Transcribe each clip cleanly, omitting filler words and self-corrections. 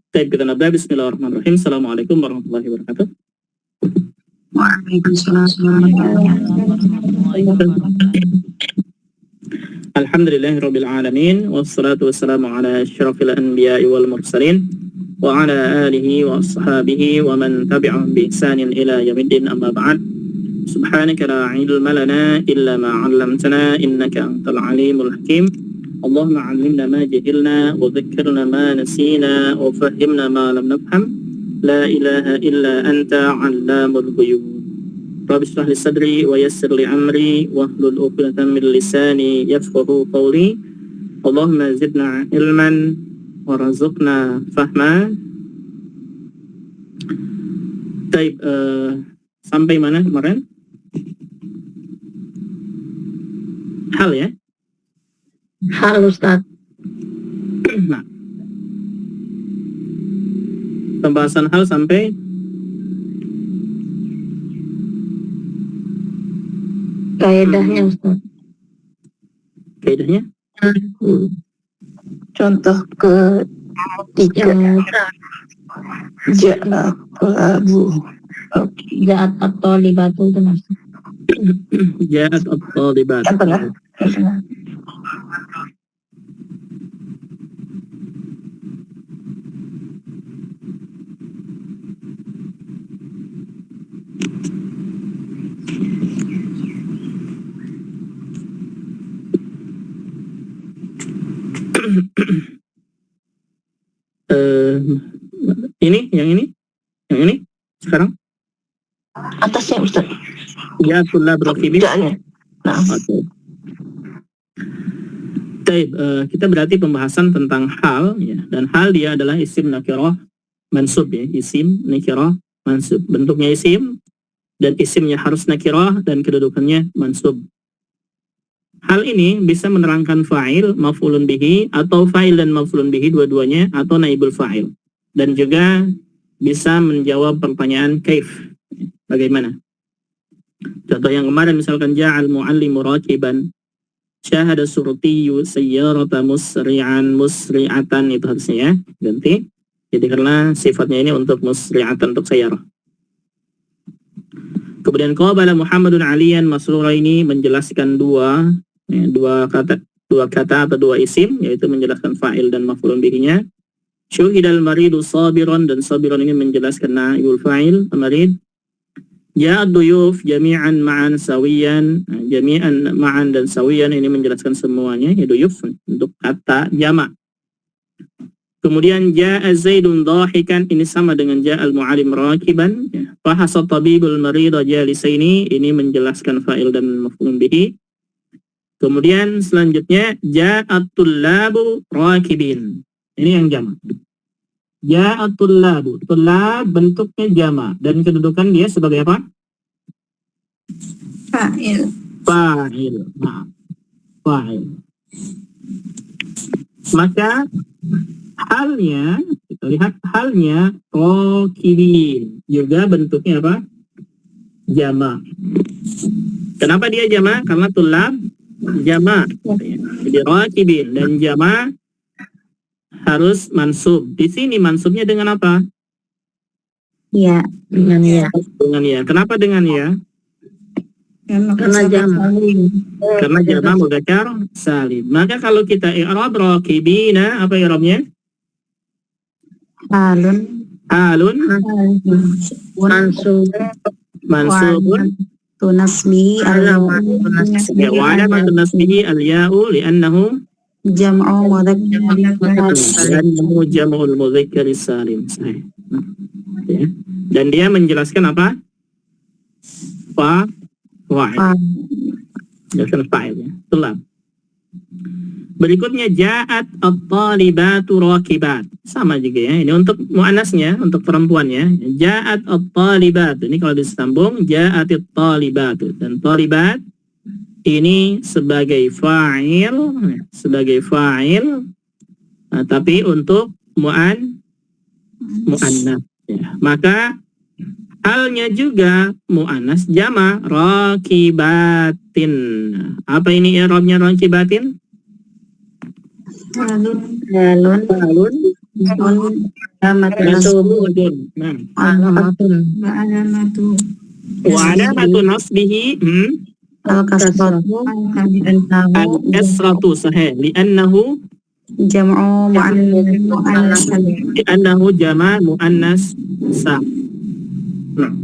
Baik, kita nabda. Bismillahirrahmanirrahim. Assalamualaikum warahmatullahi wabarakatuh. Waalaikumsalam. Alhamdulillahirabbil alamin wassalatu wassalamu ala asyrafil anbiya'i wal mursalin wa ala alihi wa ashabihi wa man tabi'ahum bi ihsanin ila yaumiddin, amma ba'd. Subhanaka la ilma lana illa ma 'allamtana innaka antal alimul hakim. Allahumma 'allimna ma jahilna wa dhakkirna ma nasina wa fahhimna ma lam nafham. La ilaha illa anta 'allamul ghuyub. Rabbi shrah li sadri wa yassir li amri wahlul 'uqdatam min lisani yafqahu qawli. Allahumma zidna ilman warzuqna fahma. Baik, sampai mana kemarin? Hal ya? Hal, Ustaz. Nah, pembahasan hal sampai Kaedahnya, Ustaz. kaidahnya. Contoh ketiga. Ja'at Abu. Ja'at at-talibatu itu, Mas. Ja'at at-talibat. Yang tengah. Yang ini sekarang Atasnya, Ustaz. Ja'atul lab rakibin. Nah. Oke. Baik, kita berarti pembahasan tentang hal ya, dan hal dia adalah isim nakirah mansub ya, isim nakirah mansub. Bentuknya isim dan isimnya harus nakirah dan kedudukannya mansub. Hal ini bisa menerangkan fa'il, maf'ulun bihi, atau fa'il dan maf'ulun bihi dua-duanya, atau naibul fa'il. Dan juga bisa menjawab pertanyaan kaif, bagaimana. Contoh yang kemarin misalkan ja'al mu'allimu rakiban, syahada surtiyu sayyarata musri'atan, itu harusnya ya, ganti. Jadi karena sifatnya ini untuk musri'atan, untuk sayyarah. Kemudian qabala Muhammadun aliyan masrura, ini menjelaskan dua kata atau dua isim, yaitu menjelaskan fa'il dan maf'ulun bihinya. Syuhidal maridu sabiron, dan sabiron ini menjelaskan naibul fa'il marid. Ja'ad duyuf jami'an ma'an sawiyan, jami'an ma'an dan sawiyan ini menjelaskan semuanya, ya duyuf untuk kata jamak. Kemudian ja'a zaidun dahikan, ini sama dengan ja'al mu'alim rakiban. Fahasa tabibul marida jalisaini, ini menjelaskan fa'il dan maf'ulun bihi. Kemudian selanjutnya ja'atul labu rakibin, ini yang jamak. Ja'atul labu, tulab bentuknya jamak dan kedudukan dia sebagai apa? Fa'il. Fa'il. Nah, fa'il. Maka halnya, kita lihat halnya rakibin, juga bentuknya apa? Jamak. Kenapa dia jamak? Karena tulab jamak. Jadi rakibin dan jamak harus mansub. Di sini mansubnya dengan apa? Ya, dengan ya. Dengan ya. Kenapa dengan ya? Karena jamak. Karena jamak mudzakkar salim. Maka kalau kita i'rab rakibina, apa i'rabnya? Halun. Mansubun. Tunasbi Ya, wa alamatun nasbihi al-ya'u li'annahu jam'u jam'ul mudzakkar salim. Ya. Dan dia menjelaskan apa? Fa'il. Jelaskan fa'il ya. Tulab. Berikutnya ja'at at-talibatu rakibat. Sama juga ya. Ini untuk muannasnya, untuk perempuannya. Ja'at at-talibat. Ini kalau disambung ja'at at-talibatu. Dan talibat ini sebagai fa'il, nah, tapi untuk muannas ya. Maka halnya juga muannas jama rakibatin. Apa ini i'rabnya rakibatin? halun Mas'udun. Nah. alamatun Wa alamatu nasbihi al-kasratu al-kasratu sahih li'annahu jam'u mu'annas jama' muannas salim. Nah.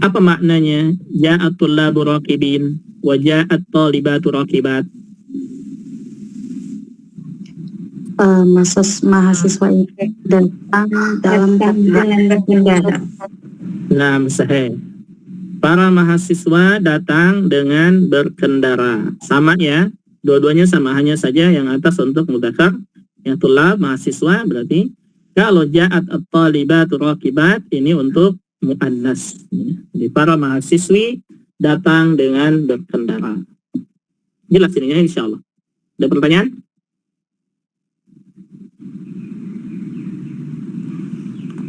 Apa maknanya ja'at tullabu raqibin wa ja'at talibatu raqibat? mahasiswa itu datang dalam keadaan berkendara. Nah, sahih. Para mahasiswa datang dengan berkendara. Sama ya, dua-duanya sama, hanya saja yang atas untuk mudzakkar, yang tulab mahasiswa berarti. Kalau ja'at at-talibatu raqibat ini untuk muannas. Jadi para mahasiswi datang dengan berkendara. Jelas ininya insyaallah. Ada pertanyaan?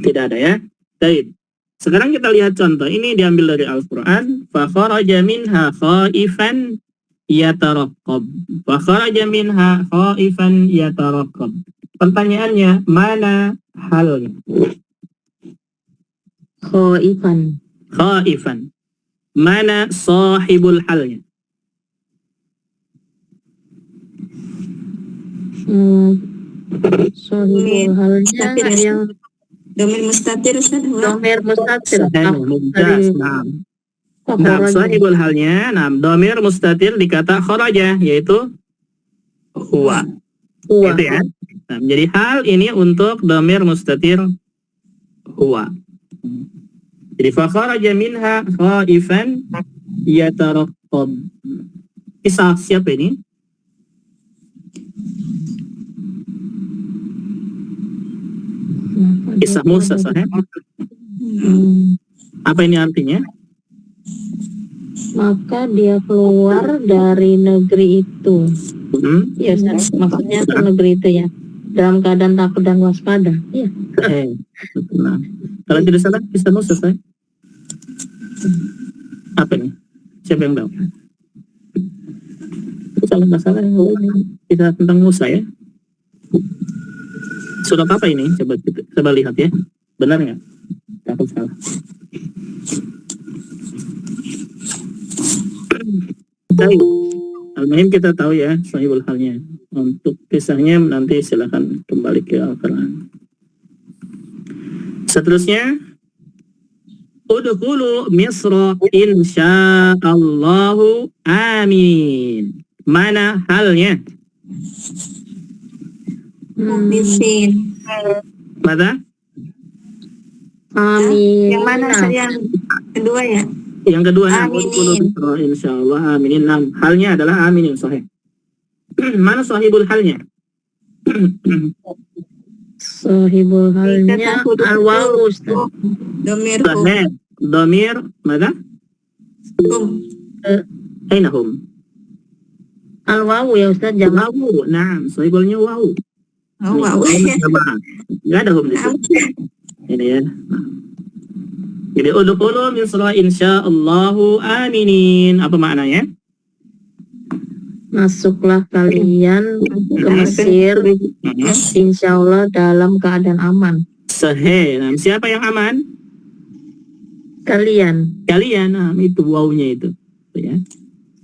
Tidak ada ya. Baik. Sekarang kita lihat contoh. Ini diambil dari Al-Quran. Fa kharaja minha khaifan yataraqqab. Fa kharaja minha khaifan yataraqqab. Pertanyaannya, mana halnya? Khaifan. Mana sahibul halnya? sahibul halnya yang Domir mustatir Ustaz. domir mustatir. Mumtaz. Nah, sahibul halnya, domir mustatir di kata kharaja, yaitu huwa. Gitu ya. Nah, jadi hal ini untuk domir mustatir huwa. Jadi fa kharaja minha khaifan yataraqqab. Kisah siapa ini? Kisah Musa, sahih. Apa ini artinya? Maka dia keluar dari negeri itu. Ya, Ustaz. Maksudnya ke negeri itu ya. Dalam keadaan takut dan waspada. Iya. Nah, kalau tidak salah kisah Musa, sahih. Apa ini? Siapa yang tahu? Salah masalah yang ini kisah tentang Musa ya. Surat apa ini? Coba lihat ya. Benar nggak? Takut salah. Tahu. Al-Muhim kita tahu ya sahibul halnya. Untuk kisahnya nanti silakan kembali ke Al-Quran. Seterusnya, udkhulu Misra insyaallahu amin. Mana halnya? Bisin. Mana? Amin. Yang mana yang kedua ya? Yang kedua, Aminin. insyaallah aminin. Halnya adalah aminin, sahih. Mana sahibul halnya? Sahibul halnya al-wawu, Ustaz. Domir Domir, mana? Aina hum? Al-wawu ya Ustaz, jangan Wawu. Nah, sahibulnya wawu. wow. Nggak ada hum di situ. Ini ya. Jadi udkhulu Misra insyaallahu aminin. Apa maknanya? masuklah kalian ke Mesir insya Allah dalam keadaan aman. Sahih. Nah, siapa yang aman? Kalian. Nah, itu wawunya itu. Ya.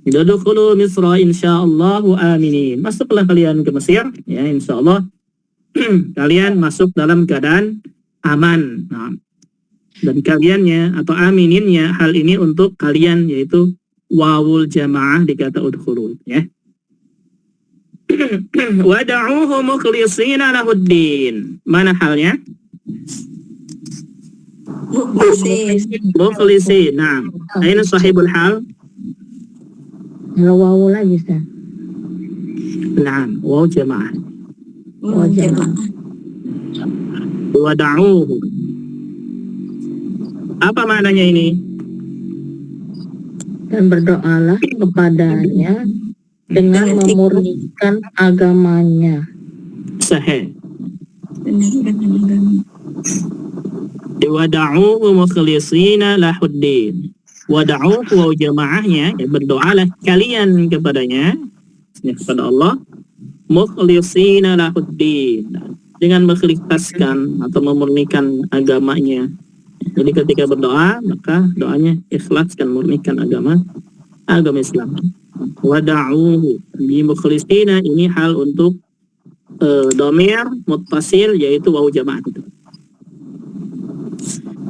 Udkhulu Misra insyaallahu aminin. Masuklah kalian ke Mesir, ya insyaallah. Kalian masuk dalam keadaan aman. Nah, dan kaliannya atau amininnya hal ini untuk kalian, yaitu wawul jamaah di kata udkhulu, ya. Wada'uhu mukhlishina lahuddin. Mana halnya? Mukhlisin. Nah, aina sahibul hal? Wawu lagi Ustaz. Nah, waw jamaah. Wawu jamaah. Wada'uhu. Apa maknanya ini? Dan berdoalah kepadanya dengan memurnikan agamanya. Sahih. Wada'uhu mukhlishina lahuddin. Wada'uhu wa jamaahnya, ya, berdoalah kalian kepadanya, kepada Allah, Mukhlisina lahuddin, dengan mengikhlaskan atau memurnikan agamanya. Jadi ketika berdoa, maka doanya ikhlaskan, murnikan agama Islam. Wada'uhu bi mukhlisina, ini hal untuk dhamir muttasil, yaitu wawu jamaah itu.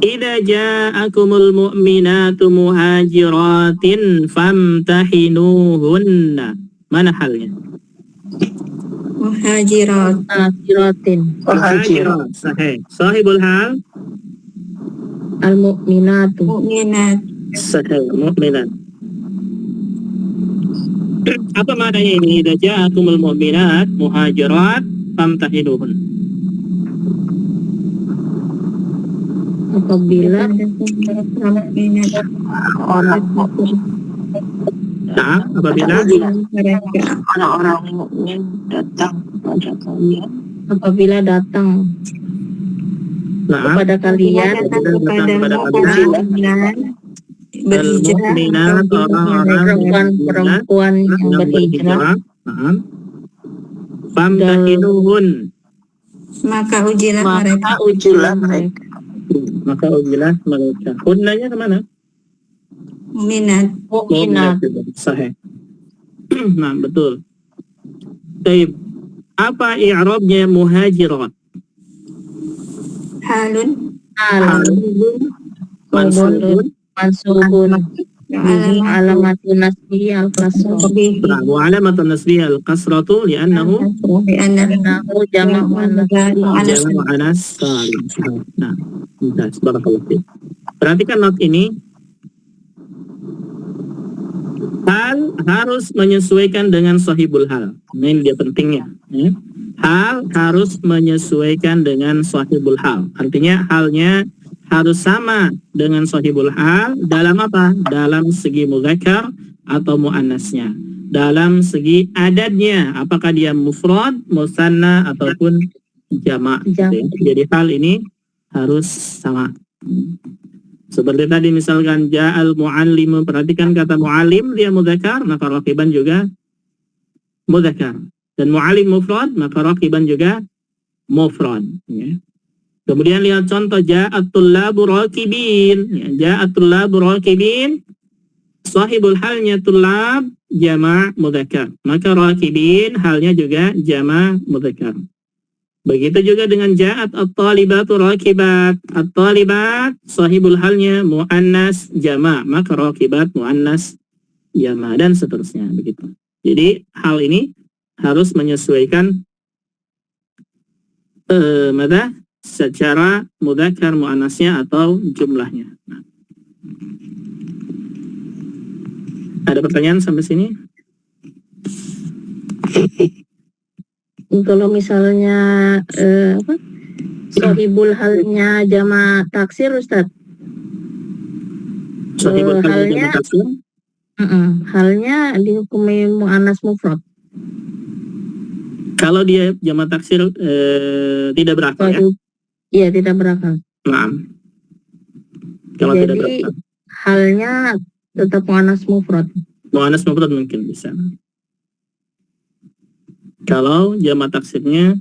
Idza ja'akumul mu'minatu muhajiratin famtahinuhunna. Mana halnya? Muhajirat. Muhajirat. Sahih. Sahibul hal Al-mu'minatu. Mukminat. sahih, mu'minat. Apa maknanya ini? Idza ja'akumul mu'minat muhajirat famtahinuhun. Apabila Mukminat. Nah, apabila Mereka. orang-orang mukmin datang pada kalian, apabila datang nah, kepada kalian Datang kepada kepada mukminat berhijrah. al-mu'minat, orang-orang perempuan yang berhijrah, nah, famtahinuhun, Maka ujilah mereka. maka ujilah mereka. maka ujilah mereka. Hunnanya kemana? Mukminat. Mukminat. Sahih. Nah, betul. Baik. Apa i'rabnya muhajirat? Halun. Al Mansubun. mansubun alamatun nasbi al-kasrah Nah, wa alamatun nasbiha al-kasratu li'annahu nahu jama' muannas jamak muannas salim. Nah, mumtaz. Barakallahu fiik. Perhatikan not ini. Hal harus menyesuaikan dengan sahibul hal. Ini dia pentingnya. Ya. Hal harus menyesuaikan dengan sahibul hal. Artinya halnya harus sama dengan sahibul hal dalam apa? Dalam segi mudzakkar atau muannasnya. Dalam segi adadnya, apakah dia mufrad, musanna ataupun jamak. Jamak. Jadi hal ini harus sama. Seperti tadi misalkan ja'al mu'allimu, perhatikan kata mu'allim dia mudzakkar, maka raqiban juga mudzakkar. Dan mu'allim mufrad, maka raqiban juga mufrad. Ya. Kemudian lihat contoh ja'at tullabu raqibin. Ya, ja'at tullabu raqibin, sahibul halnya tullab jama' mudzakkar. Maka raqibin halnya juga jama' mudzakkar. Begitu juga dengan ja'at at-talibatu raqibat. At-talibat sahibul halnya muannas jama', maka raqibat muannas jama', dan seterusnya begitu. Jadi hal ini harus menyesuaikan secara mudzakkar muannasnya atau jumlahnya. Nah. Ada pertanyaan sampai sini? kalau misalnya sahibul halnya jama' taksir Ustaz. Sahibul hal halnya jama' taksir. Halnya dihukumi muannas mufrad. Kalau dia jama' taksir tidak berakal ya. Iya, tidak berakal. Nah. Kalau tidak Jadi berakal. halnya tetap muannas mufrad. Muannas mufrad mungkin bisa. Kalau jama' taksirnya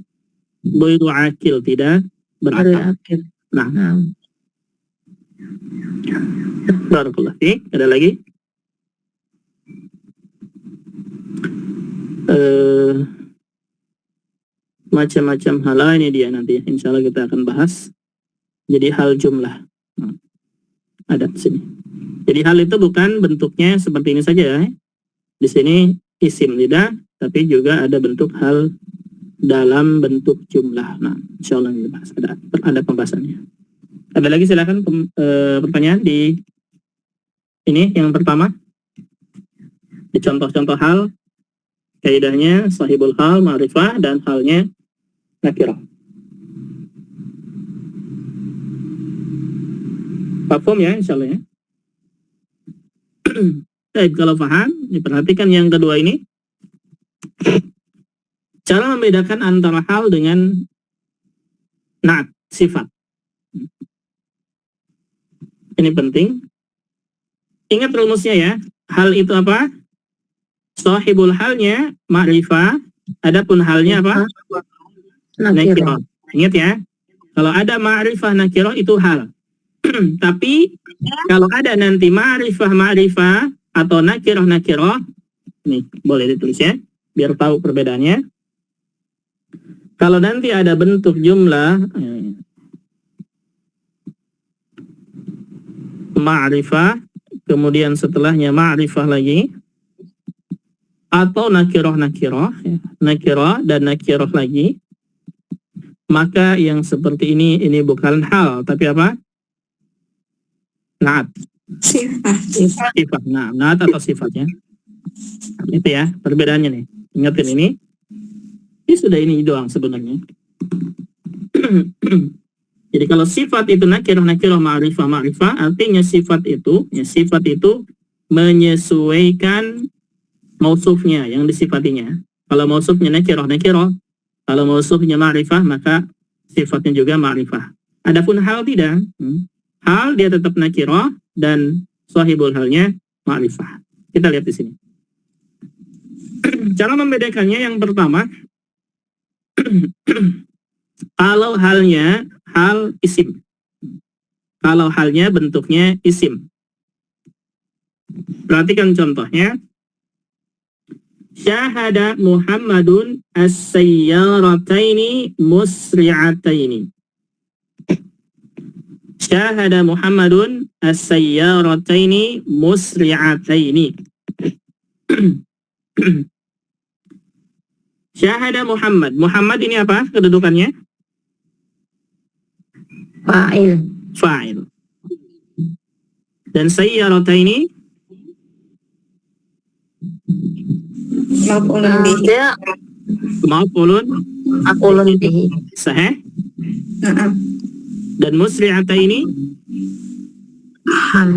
ghairu akil, tidak berakal. Akhir. Nah. Barakallahu fiik. Ada lagi? Macam-macam hal ini dia nanti. Insya Allah kita akan bahas. Jadi hal jumlah. Nah, ada di sini. Jadi hal itu bukan bentuknya seperti ini saja ya. Di sini isim tidak, tapi juga ada bentuk hal dalam bentuk jumlah. Nah, insya Allah kita bahas. Ada pembahasannya. Ada lagi silakan pertanyaan di ini yang pertama. Di contoh-contoh hal, kaidahnya sahibul hal, ma'rifah, dan halnya nakirah. Paham ya insya Allah ya. Baik, kalau paham, diperhatikan yang kedua ini. Cara membedakan antara hal dengan na'at, sifat. Ini penting. Ingat rumusnya ya. Hal itu apa? Sahibul halnya ma'rifah, Adapun halnya apa? Nakirah. Nakirah. Ingat ya, kalau ada ma'rifah nakirah itu hal. Tapi kalau ada nanti ma'rifah atau nakirah, nih boleh ditulis ya, biar tahu perbedaannya. Kalau nanti ada bentuk jumlah ma'rifah, kemudian setelahnya ma'rifah lagi, atau nakirah dan nakirah lagi, maka yang seperti ini bukan hal, tapi apa? Naat. Sifat. Nah, naat atau sifatnya. Itu ya, perbedaannya nih. Ingatin ini. Ini sudah ini doang sebenarnya. Jadi kalau sifat itu nakirah, ma'rifah, artinya sifat itu menyesuaikan mausufnya yang disifatinya. Kalau mausufnya nakirah, kalau mausufnya ma'rifah, maka sifatnya juga ma'rifah. Adapun hal tidak. Hal dia tetap nakirah dan sahibul halnya ma'rifah. Kita lihat di sini. Cara membedakannya yang pertama, kalau halnya hal isim. Kalau halnya bentuknya isim. Perhatikan contohnya. Syahada Muhammadun as-sayyarataini musri'ataini. Syahada Muhammadun as-sayyarataini musri'ataini. Syahada Muhammad. Muhammad ini apa kedudukannya? Fa'il. Dan sayyarataini Maf'ulun bihi. Sahih. Dan musri'ataini hal.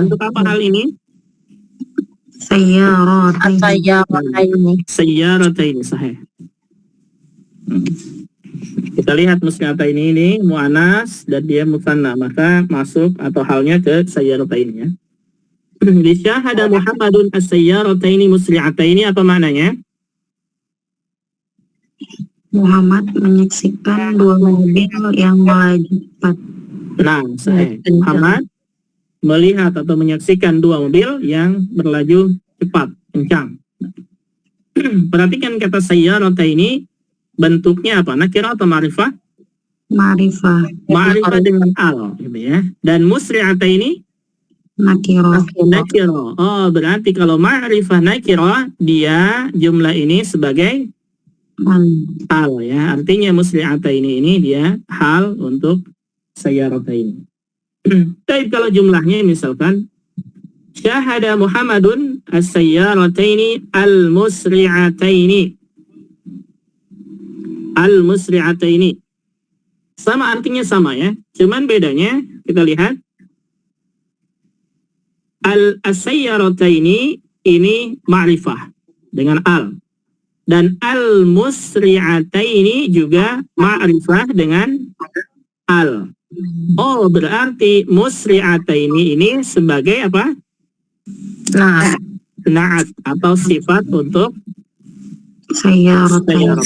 Untuk apa hal ini? Sayyarataini sahih. Kita lihat musri'ataini ini mu'anas dan dia musanna, maka masuk atau halnya ke sayyarataini ya. Di syahada Muhammadun as-sayyarataini musri'ataini, apa maknanya? Muhammad menyaksikan dua mobil yang melaju cepat. Nah, Muhammad melihat atau menyaksikan dua mobil yang berlaju cepat, kencang. Perhatikan kata sayyarataini, bentuknya apa? Nakirah atau ma'rifah? Ma'rifah dengan al, gitu ya. Dan musri'ataini nakirah. Oh, berarti kalau ma'rifah nakirah, dia jumlah ini sebagai hal ya. Artinya musri'ataini ini dia hal untuk sayyarataini. Tapi kalau jumlahnya misalkan syahada Muhammadun as-sayyarataini al-musri'ataini. Sama, artinya sama ya. Cuman bedanya kita lihat al-sayyarataini ini ma'rifah dengan al, dan al-musri'ataini juga ma'rifah dengan al. Oh, berarti musri'ataini ini sebagai apa? Na'at atau sifat untuk sayyarataini.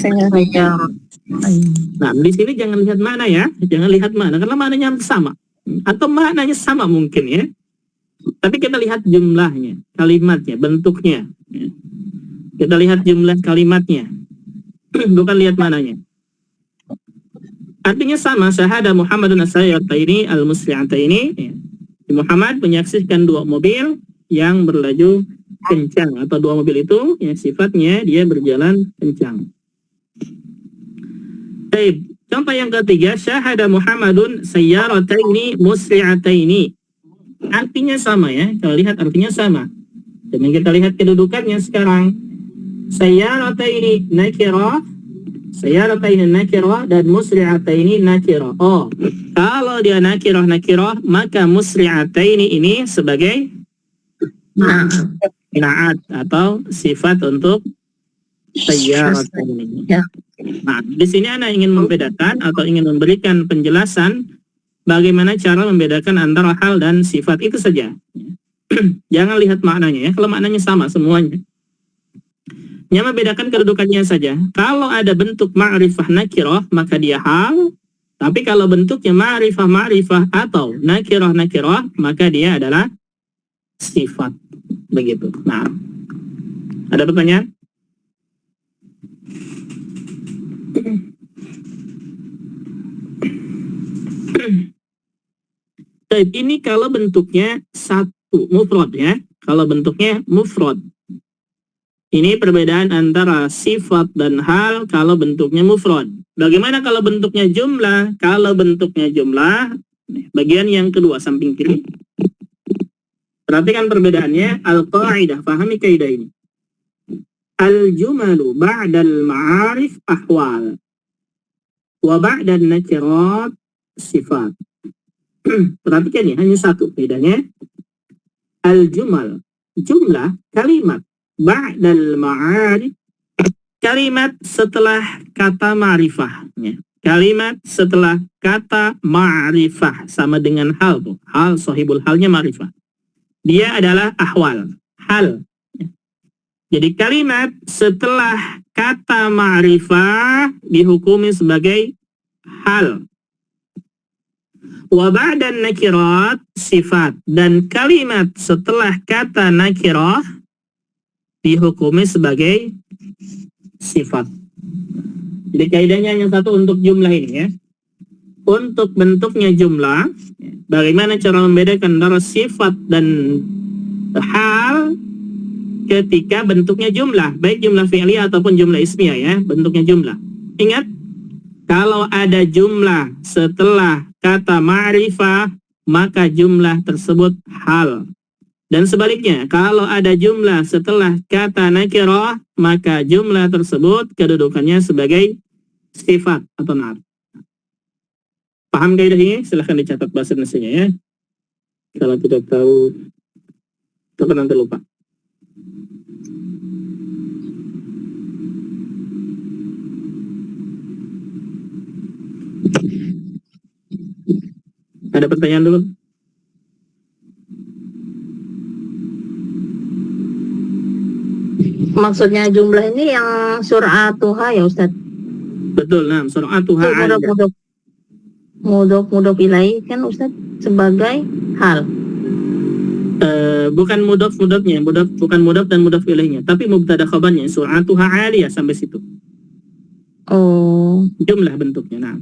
Nah, di sini jangan lihat mana ya, jangan lihat mana, karena maknanya sama atau maknanya sama mungkin ya. Tapi kita lihat jumlahnya, kalimatnya, bentuknya. Kita lihat jumlah kalimatnya, bukan lihat mananya. Artinya sama, syahada Muhammadun as-sayyarataini al-musri'ataini. Muhammad menyaksikan dua mobil yang berlaju kencang, atau dua mobil itu ya sifatnya dia berjalan kencang. Baik, contoh yang ketiga, syahada Muhammadun sayyarataini musri'ataini. Artinya sama ya, kalau lihat artinya sama. Dan kita lihat kedudukannya sekarang. Sayyarataini nakirah, dan musri'ataini nakirah. Oh, kalau dia nakirah, maka musri'ataini ini sebagai na'at atau sifat untuk sayyarataini. Nah, di sini Anda ingin membedakan atau ingin memberikan penjelasan bagaimana cara membedakan antara hal dan sifat, itu saja. Jangan lihat maknanya ya, kalau maknanya sama semuanya. Yang membedakan kedudukannya saja. Kalau ada bentuk ma'rifah nakirah, maka dia hal. Tapi kalau bentuknya ma'rifah atau nakirah, maka dia adalah sifat. Begitu. Nah, ada pertanyaan? Ini kalau bentuknya satu, mufrad ya. Kalau bentuknya mufrad. Ini perbedaan antara sifat dan hal kalau bentuknya mufrad. Bagaimana kalau bentuknya jumlah? Kalau bentuknya jumlah, bagian yang kedua samping kiri. Perhatikan perbedaannya. Al-qaidah, pahami kaidah ini. Al-jumalu ba'dal ma'arif ahwal. Wa ba'dal nakirat sifat. Perhatikan ya, hanya satu bedanya. Al-jumal, jumlah, kalimat. Ba'dal ma'arif, kalimat setelah kata ma'rifah. Kalimat setelah kata ma'rifah sama dengan hal tuh. Hal, sahibul halnya ma'rifah. Dia adalah ahwal, hal. Jadi kalimat setelah kata ma'rifah dihukumi sebagai hal. Wa ba'dan nakirat sifat, dan kalimat setelah kata nakirah dihukumi sebagai sifat. Jadi kaidahnya hanya satu untuk jumlah ini ya. Untuk bentuknya jumlah, bagaimana cara membedakan antara sifat dan hal ketika bentuknya jumlah, baik jumlah fi'liyah ataupun jumlah ismiyah ya, bentuknya jumlah. Ingat, kalau ada jumlah setelah kata ma'rifah, maka jumlah tersebut hal. Dan sebaliknya, kalau ada jumlah setelah kata nakirah, maka jumlah tersebut kedudukannya sebagai sifat atau na'at. Paham kaidah ini? Silahkan dicatat bahasa Indonesianya ya. Kalau tidak tahu, atau nanti lupa. Ada pertanyaan dulu? Maksudnya jumlah ini yang sur'atuha ya Ustaz? Betul, nah sur'atuha mudhof ilaih kan Ustaz sebagai hal. Bukan mudhof-mudhofnya, bukan mudhof dan mudhof ilaihnya, tapi mubtada khabarnya sur'atuha aliyah sampai situ. Oh, Jumlah bentuknya, nah.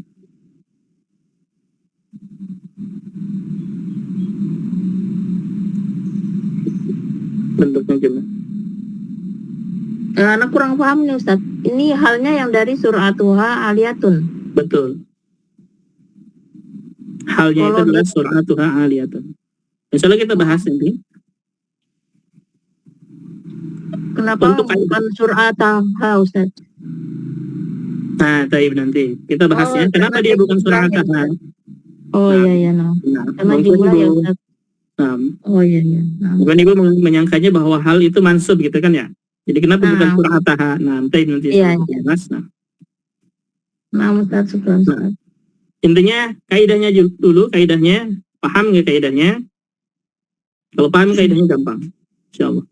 Bentuknya jumlah. anak kurang paham nih Ustaz. Ini halnya yang dari sur'atuha aliyatun. Betul. Halnya itu Kalau adalah sur'atuha aliyatun. Misalnya kita bahas nanti. Kenapa Untuk bukan sur'ataha Ustaz? Nah, taib nanti. Kita bahasnya. Kenapa dia bukan sur'ataha? Oh iya, nah. Nah, Karena mungkin jumlah ya Ibu- Ustaz. nah, Oh iya. Nah. Bukan Ibu menyangkanya bahwa hal itu mansub gitu kan ya. Jadi kenapa bukan Nah. sur'ataha? Nah, nanti Iya, kita bahas. Nah, Nah Ustaz, syukran Ustaz. intinya kaidahnya dulu, kaidahnya paham nggak kaidahnya? Kalau paham kaidahnya gampang, insyaallah.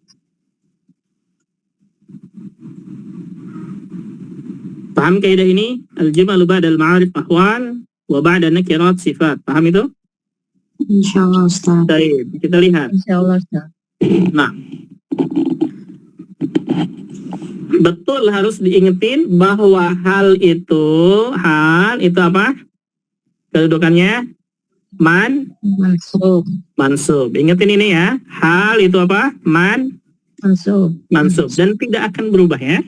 Paham kaidah ini? Al-jumalu ba'dal ma'arif ahwal wa ba'da nakirat sifat. Paham itu? Insyaallah Ustaz. Baik, kita lihat. Insyaallah Ustaz. Nah, betul harus diingetin bahwa hal itu apa? Kedudukannya Mansub. mansub. Ingetin ini ya. Hal itu apa? Mansub. Mansub. Dan tidak akan berubah ya.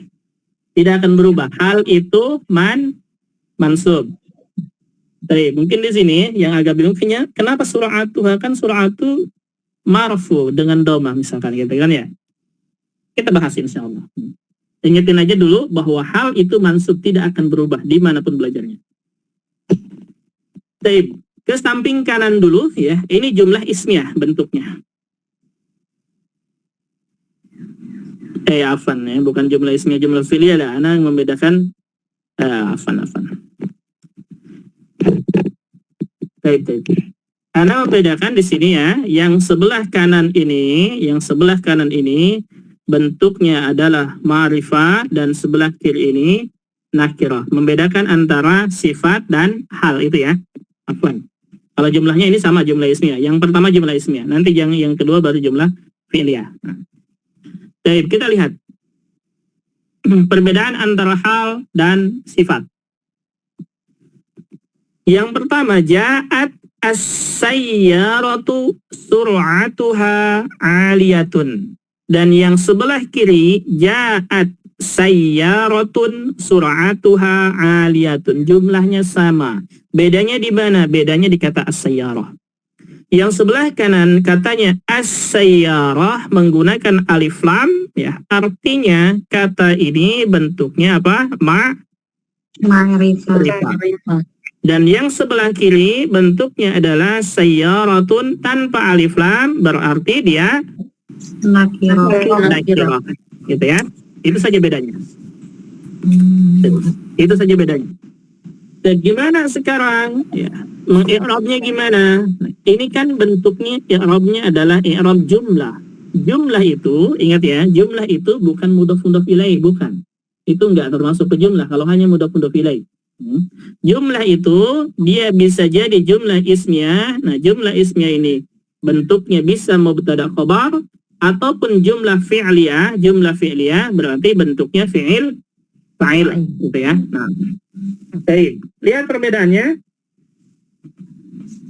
Tidak akan berubah. Hal itu mansub. Tapi mungkin di sini yang agak bingung, kenapa sur'atuha, kan sur'atu marfu dengan doma misalkan gitu kan ya. Kita bahas insyaallah. Ingetin aja dulu bahwa hal itu mansub, tidak akan berubah dimanapun belajarnya. Baik, ke samping kanan dulu ya. Ini jumlah ismiyah bentuknya. Afan ya, bukan jumlah ismiyah, jumlah fi'liyah ada ana yang membedakan afan. Baik. Ana membedakan di sini ya, yang sebelah kanan ini bentuknya adalah ma'rifah dan sebelah kiri ini nakirah. Membedakan antara sifat dan hal itu ya. Afwan. Kalau jumlahnya ini sama jumlah ismiyah. Yang pertama jumlah ismiyah. Nanti yang kedua baru jumlah fi'liyah. Nah. Baik, kita lihat. Perbedaan antara hal dan sifat. Yang pertama, ja'at as-sayyaratu sur'atuha 'aliyatun. Dan yang sebelah kiri, ja'at sayyaratun sur'atuha 'aliyatun. Jumlahnya sama. Bedanya di mana? Bedanya di kata as-sayyarah. Yang sebelah kanan katanya as-sayyarah menggunakan alif lam ya. Artinya kata ini bentuknya apa? Ma'rifah. Dan yang sebelah kiri bentuknya adalah sayyaratun tanpa alif lam, berarti dia nakirah. Gitu ya. Itu saja bedanya. Itu saja bedanya. Dan gimana sekarang? Ya, mengi'rabnya gimana? Nah, ini kan bentuknya i'rabnya adalah i'rab jumlah. Jumlah itu, ingat ya, jumlah itu bukan mudhaf ilaih, bukan. Itu enggak termasuk ke jumlah kalau hanya mudhaf ilaih. Jumlah itu dia bisa jadi jumlah ismiyah. Nah, jumlah ismiyah ini bentuknya bisa mubtada khabar ataupun jumlah fi'liyah. Jumlah fi'liyah berarti bentuknya fa'il gitu ya. Nah, baik. Lihat perbedaannya.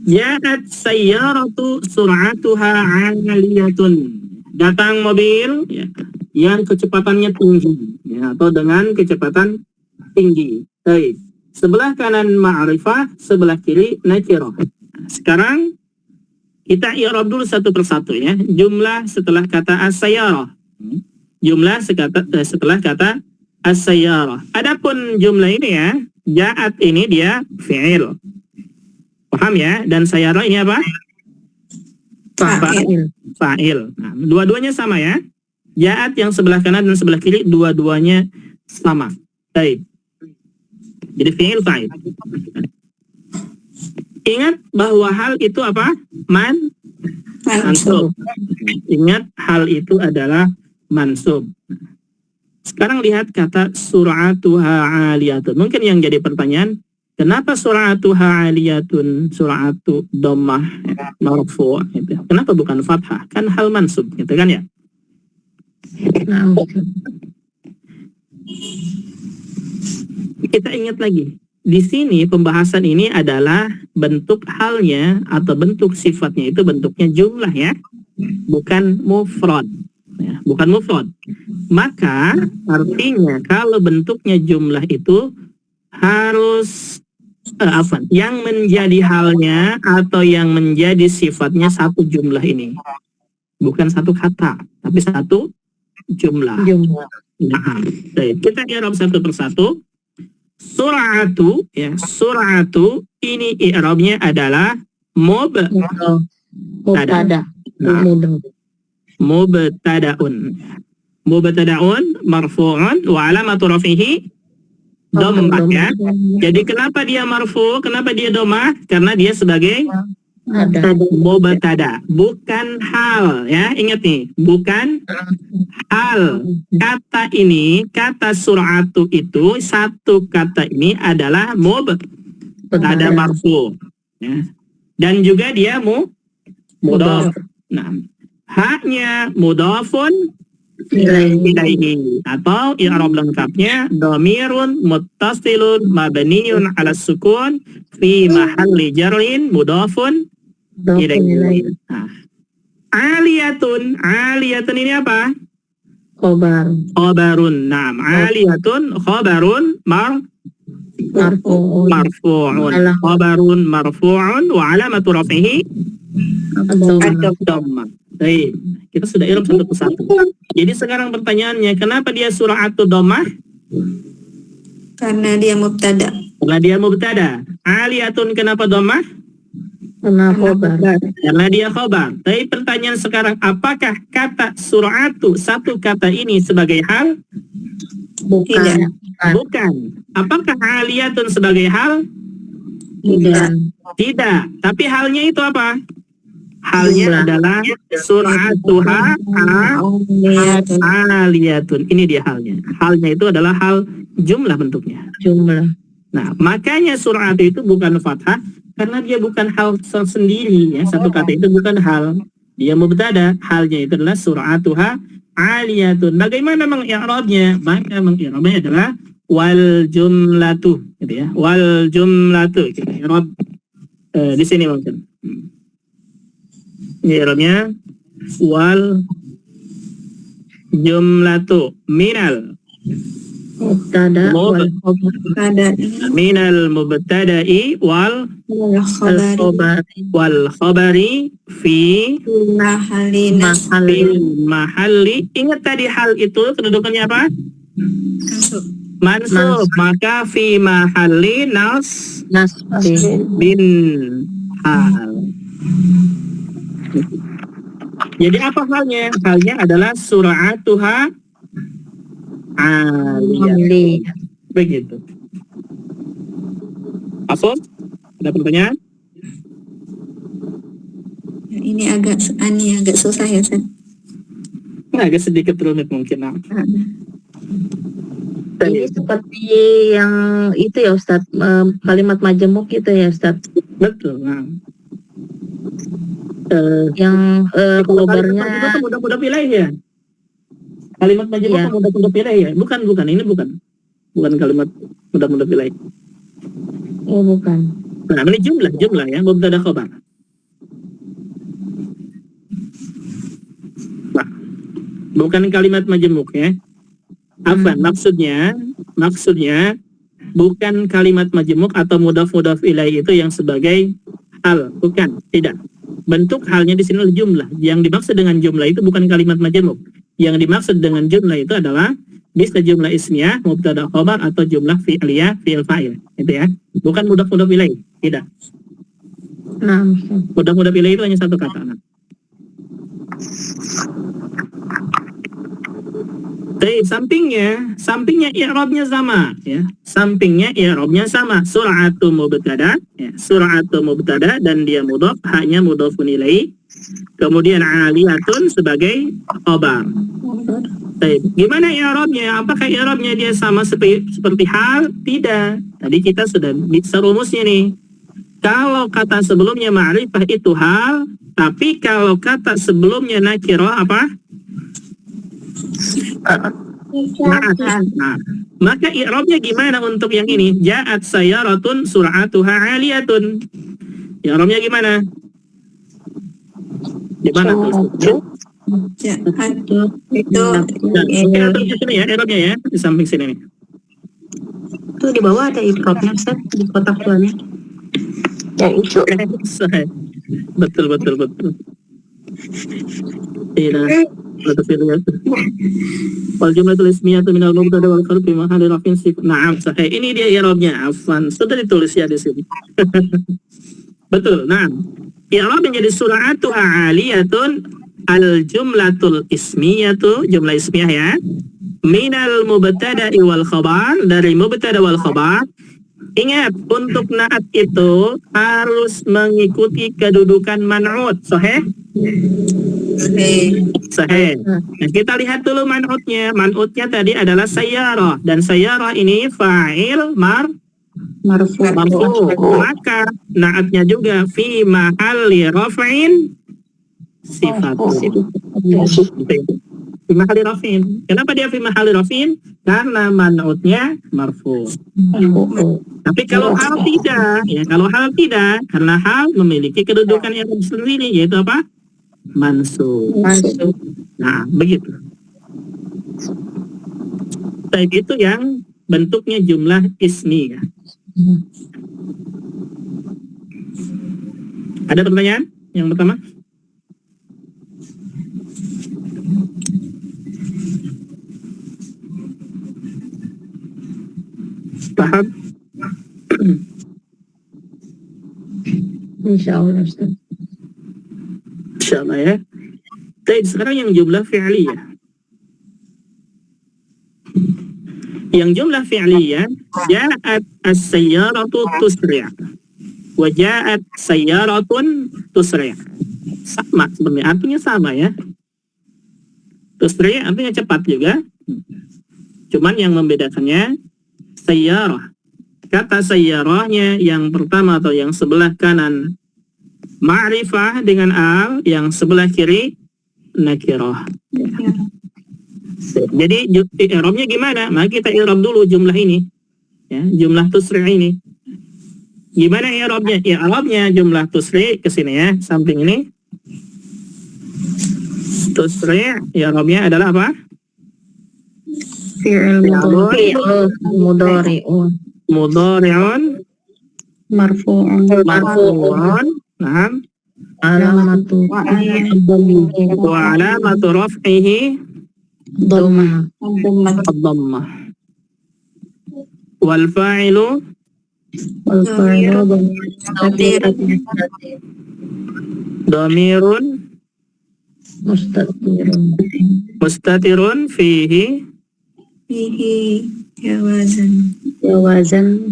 Ja'at sayyaratu sur'atuha 'aliyatun. Datang mobil ya, yang kecepatannya tinggi ya, atau dengan kecepatan tinggi. Baik. Sebelah kanan ma'rifah, sebelah kiri nakirah. Sekarang kita i'rab dulu satu persatu ya. Jumlah setelah kata as-sayyarah. Jumlah setelah kata as-sayyarah. Adapun jumlah ini ya, ja'at ini dia fi'il. Paham ya? Dan sayyarah ini apa? Fa'il. Nah, dua-duanya sama ya. Ja'at yang sebelah kanan dan sebelah kiri dua-duanya sama. Baik. Jadi fi'il fa'il. Ingat bahwa hal itu apa? Mansub. Ingat hal itu adalah mansub. Sekarang lihat kata sur'atuha 'aliyatun. Mungkin yang jadi pertanyaan, kenapa sur'atuha 'aliyatun, sur'atu dhammah marfu' gitu. Kenapa bukan fathah? Kan hal mansub gitu kan ya? Kita ingat lagi, di sini pembahasan ini adalah bentuk halnya atau bentuk sifatnya itu bentuknya jumlah ya, bukan mufrad. Ya, bukan mufrad. Maka artinya kalau bentuknya jumlah itu harus yang menjadi halnya atau yang menjadi sifatnya satu jumlah ini, bukan satu kata, tapi satu jumlah. Nah, kita i'rab satu persatu. Sur'atu ya, sur'atu ini i'rabnya adalah mubtada. Nah, mubtada'un marfu'un wa alamatu raf'ihi dhammah ya. Jadi kenapa dia marfu'? Kenapa dia dhammah? Karena dia sebagai mubtada, bukan hal ya. Ingat nih, bukan hal. Kata ini, kata sur'atu itu, satu kata ini adalah mubtada marfu ya. Dan juga dia mudhaf. Nah, haknya mudhafun ilaihi atau i'rab lengkapnya dhamirun muttasilun mabniun 'ala sukun fi mahalli jarrin mudhafun ilaihi. Nah, aliyatun ini apa? Khabarun. Naam, aliyatun khabarun marfu'un. Khabarun marfu'un wa alamatu raf'ihi ad-dhammah. Baik, kita sudah i'rab satu persatu. Jadi sekarang pertanyaannya, kenapa dia sur'atu dhammah? Karena dia mubtada. Aliyatun kenapa dhammah? Karena dia khobar. Tapi pertanyaan sekarang, apakah kata sur'atu satu kata ini sebagai hal? Bukan. Apakah aliyatun sebagai hal? Tidak. Tapi halnya itu apa? Halnya Jumlah. adalah sur'atuha aliyatun. Ini dia halnya. Halnya itu adalah hal jumlah bentuknya. Jumlah. Nah, makanya sur'atu itu bukan fathah karena dia bukan hal sendiri ya. Satu kata itu bukan hal. Dia mubtada. Halnya itu adalah sur'atuha aliyatun. Bagaimana mengi'rabnya? Maka mengi'rabnya adalah wal jumlatu gitu ya. Wal jumlatu. Kita i'rab di sini mungkin. I'rabnya wal jumlatu minal Mubtada wal khabar. minal mubtada'i wal Al-khabar. khabari fi mahalli. Ingat tadi hal itu kedudukannya apa? Mansub. Maka fi mahalli Nasbi. bin hal. Jadi apa halnya? Halnya adalah sur'atuha aliyah. Amli. Begitu. Asal? Ada pertanyaan? Ini agak susah ya, Ustaz. Agak sedikit rumit mungkin. Nah. Ini seperti yang itu ya Ustadz, kalimat majemuk itu ya Ustadz. Betul. Nah. Yang Kalimat khabarnya itu mudah-mudah pilih ya. Kalimat majemuk Iya. mudah-mudah pilih ya. Bukan. Ini bukan. Bukan kalimat mudah-mudah pilih. oh bukan. Nah, ini jumlah ya, mubtada khabar. Nah, bukan kalimat majemuk ya. Afwan, maksudnya bukan kalimat majemuk atau mudhaf ilaih itu yang sebagai hal, bukan, tidak. Bentuk halnya di sini adalah jumlah. Yang dimaksud dengan jumlah itu bukan kalimat majemuk. Yang dimaksud dengan jumlah itu adalah bisa jumlah ismiyah, mubtada khabar atau jumlah fi'liyah, fi'il fa'il, itu ya. Bukan mudhaf ilaih, tidak. Nah, Mudhaf ilaih itu hanya satu kata. Nah. Baik, sampingnya i'rabnya sama ya. Sampingnya i'rabnya sama. Sur'atu mubtada ya. Sur'atu mubtada dan dia mudhaf, hanya mudhafun ilaih. Kemudian aliyatun sebagai khabar. Baik, gimana i'rabnya? Apakah i'rabnya dia sama seperti hal? Tidak. Tadi kita sudah bisa rumusnya nih. Kalau kata sebelumnya ma'rifah itu hal, tapi kalau kata sebelumnya nakirah apa? Nah, maka i'rabnya gimana untuk yang ini? Ja'at sayyaratun sur'atuha 'aliyatun. I'rabnya gimana? Di mana tuh? Itu Mungkin atur di sini ya, i'rabnya ya, di samping sini nih. itu di bawah ada i'rabnya, Ustaz, di kotak tuanya. Yang hijau. Betul. Iya. Wal jumlatul ismiyatu minal mubtada wal khabar fi mahalli raf'in sifat. Naam, sahih. Ini dia i'rabnya. Afwan. Sudah ditulis ya di sini. Betul. Nah, i'rab menjadi sur'atuha 'aliyatun al jumlatul ismiyatu, jumlah ismiyah ya. Minal mubtada'i wal khabar, dari mubtada wal khabar. Ingat, untuk naat itu harus mengikuti kedudukan man'ut. Sahih? Sahih. Nah, kita lihat dulu man'utnya. Man'utnya tadi adalah sayyarah. Dan sayyarah ini fa'il marfu. Maka naatnya juga fi mahalli raf'in sifat. Fi mahalli raf'in. Kenapa dia fi mahalli raf'in? Karena man'utnya marfu. Tapi kalau hal tidak, ya kalau hal tidak, karena hal memiliki kedudukan yang sendiri, yaitu apa? Mansub. Nah, begitu. Baik, itu yang bentuknya jumlah ismi ya. Ada pertanyaan? Yang pertama? Paham? Insyaallah Ustaz. Insyaallah ya. Baik, sekarang yang jumlah fi'liyah. Yang jumlah fi'liyah, ja'at as-sayyaratu tusri'. Wa ja'at sayyaratun tusri'. sama sebenarnya, artinya sama ya. Tusri artinya cepat juga. Cuman yang membedakannya sayyarah. Kata sayyarahnya yang pertama atau yang sebelah kanan ma'rifah dengan al, yang sebelah kiri nakirah. Ya. Jadi i'rabnya gimana? Maka kita i'rab dulu jumlah ini. Ya, jumlah tusri ini. Gimana i'rabnya? I'rabnya jumlah tusri ke sini ya, samping ini. Tusri i'rabnya adalah apa? Fi'il mudhari'un Mudhari'un marfu'un Naam. alamatu Wa alamatu raf'ihi dhammah ad-dhammah. Wal fa'ilu wal fa'ilu dhamirun mustatirun mustatirun fihi jawazan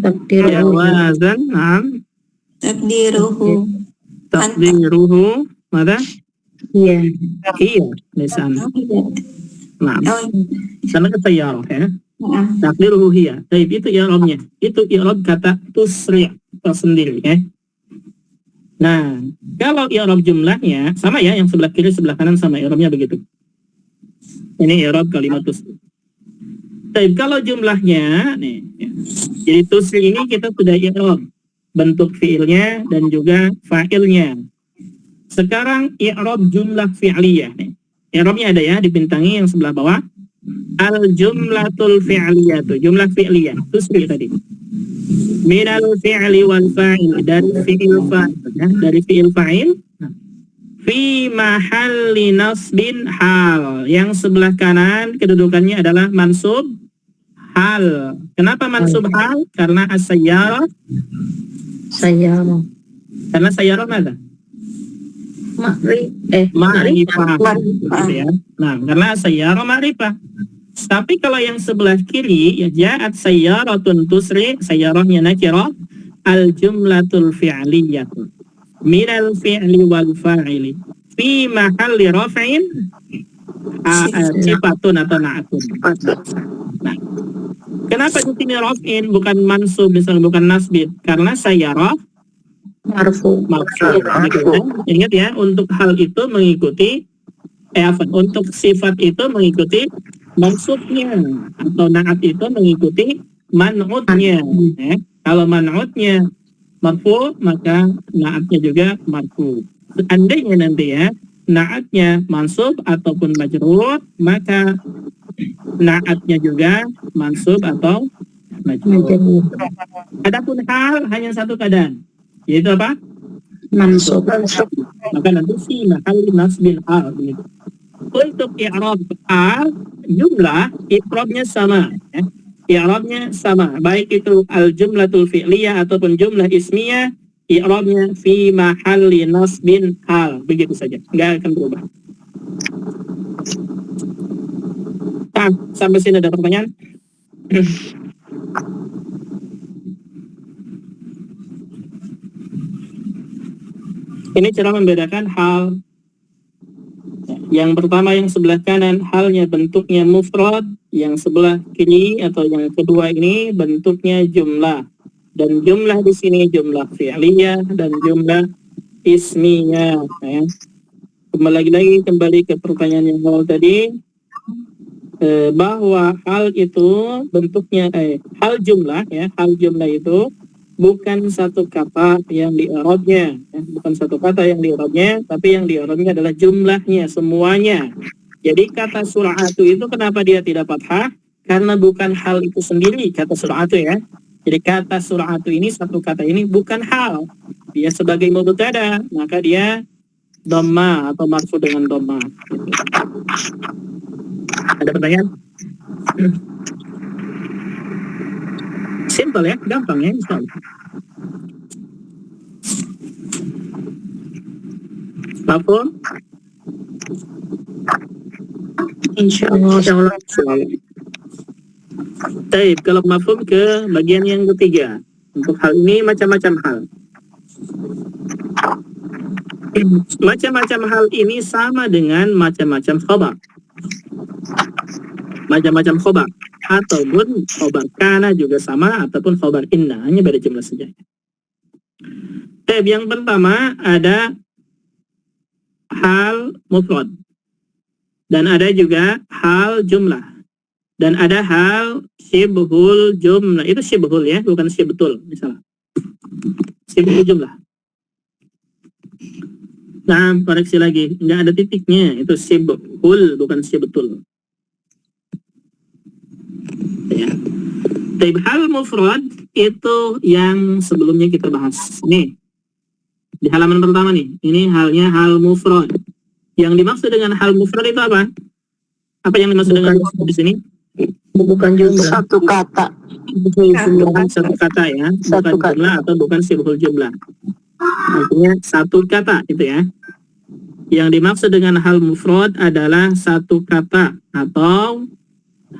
takdiruhu jawazan. Naam. Taqdiruhu mada? iya Iya di sana. Naam. Sana kata sayyarah ya. Taqdiruhu hiya. Baik, itu i'rabnya. Itu i'rab kata tusri' tersendiri ya. Nah, kalau i'rab jumlahnya sama ya, yang sebelah kiri sebelah kanan sama i'rabnya begitu. Ini i'rab kalimat tusri'. Baik, kalau jumlahnya nih ya. Jadi tusri' ini kita sudah i'rab bentuk fi'ilnya dan juga fa'ilnya. Sekarang i'rab jumlah fi'liyah nih. I'rabnya ada ya, dibintangi yang sebelah bawah. Al-jumlatul fi'liyatu, jumlah fi'liyah, tusri tadi. Minal fi'li wal fa'il, dari fi'il fa'il, ya, dari fi'il fa'il. Fi mahalli nasbin hal, yang sebelah kanan kedudukannya adalah mansub hal. Kenapa mansub hal? Karena as-sayyarah. sayyarah Karena sayyarah ada ma'rifah. Gitu ya. Nah, karena sayyarah ma'rifah. Tapi kalau yang sebelah kiri ya ja'at sayyaratun tusri, sayyarahnya nakirah, al jumlatul fi'liyah minal fi'li wal fa'ili fi mahalli raf'in sifatun atau na'atun. Nah, kenapa di sini raf'in bukan mansub, misalnya bukan nasbin? Karena sayyarah marfu gitu ya. Ingat ya, untuk hal itu mengikuti untuk sifat itu mengikuti mansubnya, atau na'at itu mengikuti man'utnya ya. Kalau man'utnya marfu, maka na'atnya juga marfu. Seandainya nanti ya na'atnya mansub ataupun majrur, maka na'atnya juga mansub atau majrur. Adapun hal hanya satu keadaan, yaitu apa? mansub. Maka nanti si mahalli nasbin hal begitu. Untuk i'rab al jumlah, i'rabnya sama ya. I'rabnya sama, baik itu al jumlatul fi'liyah ataupun jumlah ismiyah, i'rabnya fi mahalli nasbin hal, begitu saja, nggak akan berubah. Nah, sampai sini ada pertanyaan? Ini cara membedakan hal. Yang pertama yang sebelah kanan halnya bentuknya mufrad, yang sebelah kiri atau yang kedua ini bentuknya jumlah. Dan jumlah di sini jumlah fi'liyah dan jumlah ismiyah ya. Kembali ke pertanyaan yang awal tadi, bahwa hal itu bentuknya hal jumlah ya, hal jumlah itu bukan satu kata yang di-i'rabnya ya, bukan satu kata yang di-i'rabnya, tapi yang di-i'rabnya adalah jumlahnya semuanya. Jadi kata sur'atu itu kenapa dia tidak fathah? Karena bukan hal itu sendiri kata sur'atu ya. Jadi kata sur'atu ini, satu kata ini bukan hal, dia sebagai mubtada, maka dia dhamma atau marfu dengan dhamma. Ada pertanyaan? Simple ya, gampang ya, misal. Mafhum? Insyaallah. Baik, kalau mafhum ke bagian yang ketiga. Untuk hal ini macam-macam hal. Macam-macam hal ini sama dengan macam-macam khobar. Macam-macam khobar. Ataupun khobar kana juga sama, ataupun khobar inna. Hanya beda jumlah saja. Tab yang pertama ada hal mufrad. Dan ada juga hal jumlah. Dan ada hal syibhul jumlah. Itu syibhul ya, bukan syibtul misalnya. Syibhul jumlah. Nah, koreksi lagi. Nggak ada titiknya. Itu syibhul, bukan syibtul. Ya. Tapi hal mufrad itu yang sebelumnya kita bahas. Nih, di halaman pertama nih. Ini halnya hal mufrad. Yang dimaksud dengan hal mufrad itu apa? Apa yang dimaksud dengan mufrad di sini? Bukan jumlah. Satu kata. Bukan satu kata ya. Satu Bukan jumlah atau bukan syibhul jumlah. Artinya satu kata itu ya. Yang dimaksud dengan hal mufrad adalah satu kata atau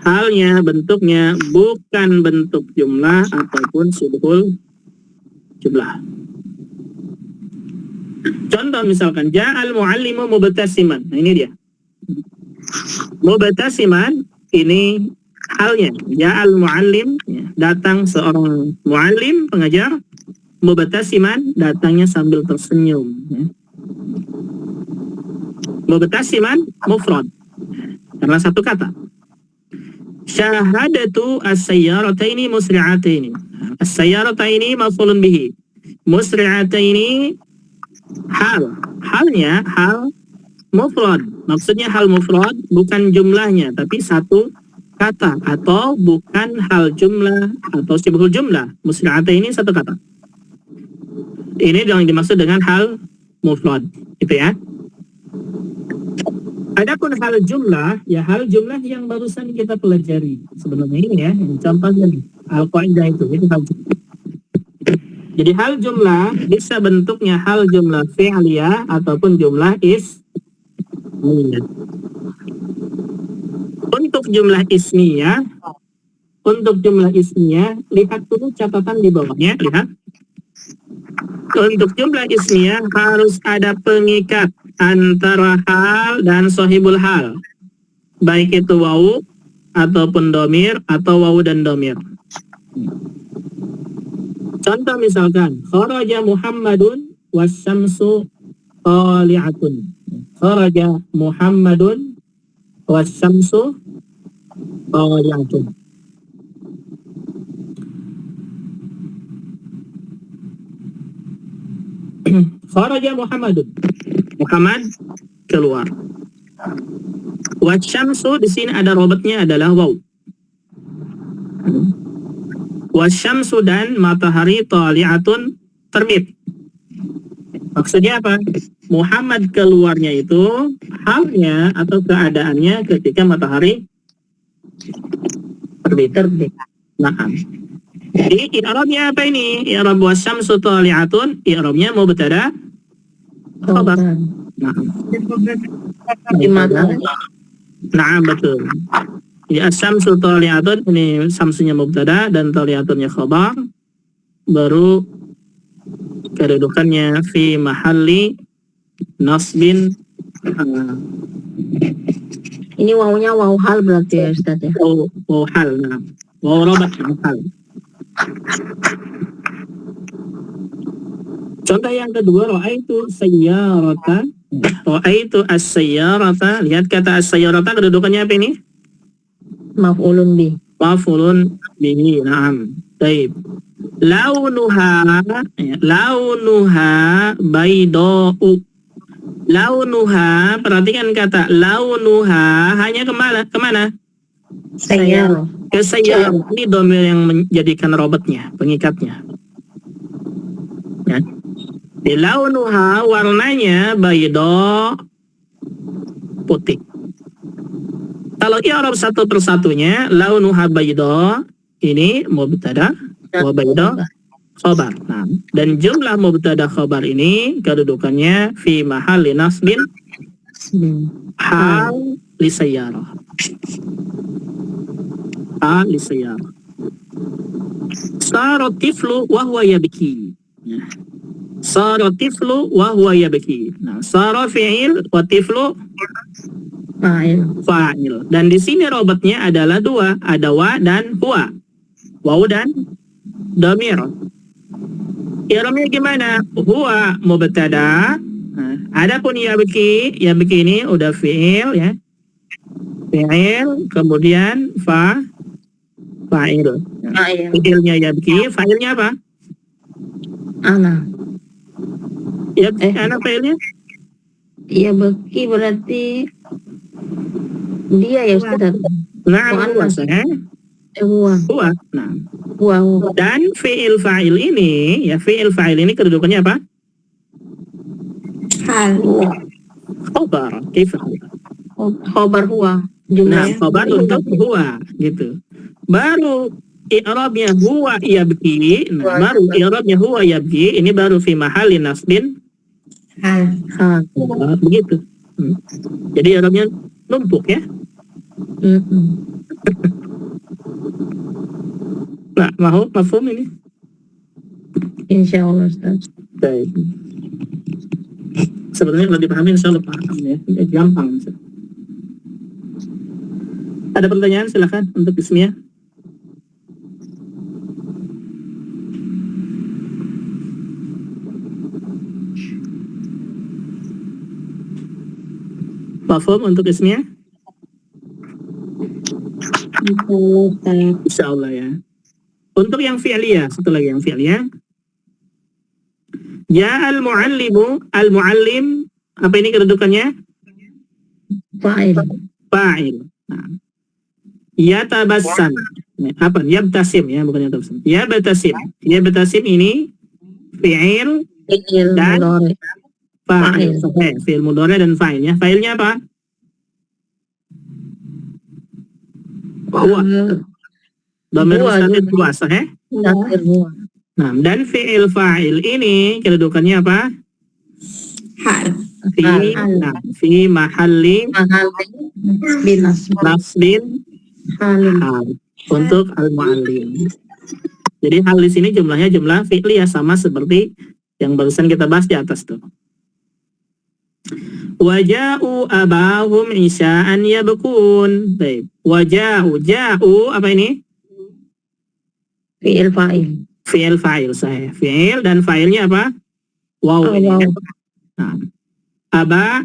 halnya, bentuknya bukan bentuk jumlah ataupun syibhul jumlah. Contoh misalkan ja'al muallimu mubtasiman. Nah ini dia. Mubtasiman ini halnya. Ja'al muallim, ya, datang seorang muallim, pengajar. Mubtasiman, datangnya sambil tersenyum. Ya. Mubtasiman mufrad. Karena satu kata. Syahadatu as-sayyarataini musri'ataini. As-sayyarataini maf'ulun bihi. Musri'ataini halnya hal mufrad. Maksudnya hal mufrad bukan jumlahnya tapi satu kata atau bukan hal jumlah atau syibhul jumlah. Musri'ataini satu kata. Ini yang dimaksud dengan hal mufrad. Itu ya. Adapun hal jumlah, ya hal jumlah yang barusan kita pelajari sebenarnya ini ya, yang contohnya nih, al-qaidah itu hal jumlah. Jadi hal jumlah bisa bentuknya hal jumlah fi'liyah ataupun jumlah ismiyah. Untuk jumlah ismiyah, lihat dulu catatan di bawahnya, lihat. Untuk jumlah ismiyah harus ada pengikat antara hal dan sahibul hal. Baik itu wawu ataupun domir atau wawu dan domir. Contoh misalkan, kharaja Muhammadun wasyamsu tali'atun. Kharaja Muhammadun wasyamsu tali'atun. Kharaja Muhammadun. Muhammad keluar. Wasyamsu di sini ada robotnya adalah waw. Wasyamsu dan matahari tali'atun terbit. Maksudnya apa? Muhammad keluarnya itu halnya atau keadaannya ketika matahari terbit. Nah, di i'rabnya apa ini? I'rab wasyamsu tali'atun, i'rabnya mubtada khabar. Nah, betul. Ya, asyamsu tali'atun, ini samsunya mubtada dan tali'atunnya khabar. Baru kedudukannya fi mahalli nasbin. Ini wawunya wawu hal berarti ya Ustaz ya? Wawu hal, nah. Wawu robat hal. Contoh yang kedua, ra'aitu sayyarata. Ra'aitu as-sayyarata. Lihat kata as-sayyarata kedudukannya apa ini? Maf'ulun bi. Maf'ulun bihi. Naam. Baik. Launuha bayda'u. Launuha, perhatikan kata launuha hanya kemana? Sayyarah. Ke sayyarah. Ini domir yang menjadikan robotnya, pengikatnya. Ya. Di launuha warnanya baydo putih. Kalau i'rab satu persatunya launuha baydo ini mubtada wa baydo khabar. Nah, dan jumlah mubtada khabar ini kedudukannya fi mahalli nasbin hal li sayyarah. Hal li sayyarah. Sara tiflu wa huwa yabki. Sara tiflu wa huwa yabki. Nah, sara fi'il wa tiflu fa'il. Dan di sini robotnya adalah dua, ada wa dan huwa. Waw dan dhamir. I'rabnya gimana? Huwa mubtada. Nah, adapun yabki ini udah fi'il ya. Fi'il kemudian fa'il. Fi'ilnya yabki, fa'ilnya apa? Ana. Ya, anak fa'ilnya? Ya beki berarti dia ya Ustaz. Nah, Huwa. huwa. Huwa. Huwa. Nah, Huwa. dan fi'il fa'il ini, ya fi'il fa'il ini kedudukannya apa? Hal. Khobar. Kaifa? Khobar huwa. Nah, Jumlahnya. khobar untuk huwa gitu. Baru i'rabnya huwa yabki. Nah, baru i'rabnya huwa yabki ini baru fi mahalli nasbin Hal. begitu. Jadi i'rabnya numpuk ya. Nah, mafhum ini? Insya Allah Ustaz. Baik. Sebenarnya kalau dipahami insya Allah paham ya. Ya, gampang. Ada pertanyaan silakan untuk ismiyah. Mafhum untuk ismiyah? Insya Allah ya. Untuk yang fi'liyah, satu lagi yang fi'liyah. Ya al-mu'allimu, al-mu'allim, apa ini kedudukannya? Fa'il. Fa'il. Nah. Yatabassam. Apa? Yabtasim ya, bukan yatabassam. Yabtasim. Yabtasim ini fi'il Fi'il dan mudhari. fa'il. Fi'il mudhari dan fa'ilnya. Fa'ilnya apa? Huwa. Dhamir mustatir huwa, sahih? Mustatir huwa. Nah, dan fi'il fa'il ini kedudukannya apa? Hal. Fi mahalli nasbin hal untuk al-mu'allim. Jadi hal di sini jumlahnya jumlah fi'liyah sama seperti yang barusan kita bahas di atas tuh. Waja'u abahum isya'an yabkun. Baik. Waja'u, ja'u apa ini? Fi'il fa'il. Fi'il fa'il saya. Fi'il dan fa'ilnya apa? Waw. Nah, aba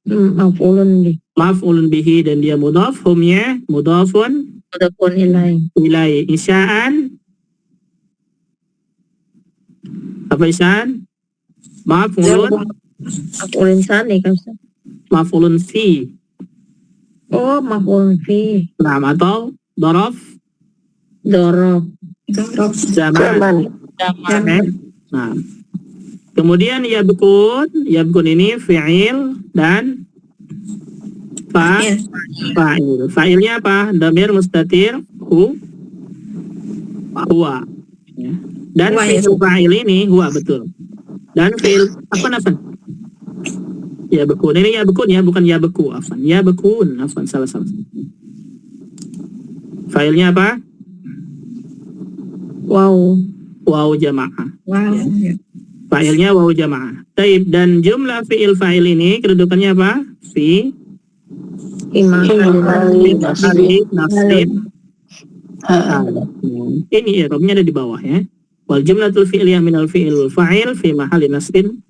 Maf'ulun bih. maf'ulun bihi dan dia mudhaf, humnya mudhafun Mudhafun ilaih. ilai. Isya'an apa isya'an? Maf'ulun Maf'ulun sani kan Ustaz? maf'ulun fi. Oh, maf'ulun fi. Nah, atau daraf Dorob. zaman. Nah, kemudian yabkun ini fi'il dan fa'il. Fa'ilnya apa? Dhamir mustatir huwa. Ya. Dan fi'il fa'il ini huwa, betul. Dan fi'il apa? Yabkun ini yabkun ya, bukan yabku. Yabkun, salah. Fa'ilnya apa? Waw jamaah. Fa'ilnya waw jamaah. Taib, dan jumlah fi'il fa'il ini kedudukannya apa? Fi nasib. Ini i'rabnya ada di bawah ya. Wal jumlatul fi'liyah minal fi'il fa'il fi mahalli nasbin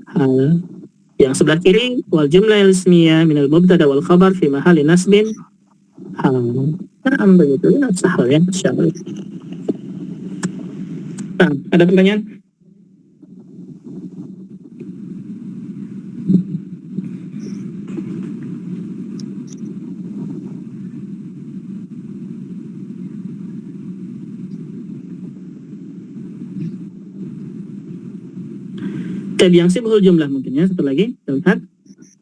hal. Yang sebelah kiri wal jumlah ismiyah minal mubtada wal khabar fi mahalli nasbin hal. Nah, begitu ya, sahal ya, insyaallah. Nah, ada pertanyaan? Yang sibhul jumlah mungkin ya, satu lagi kita lihat.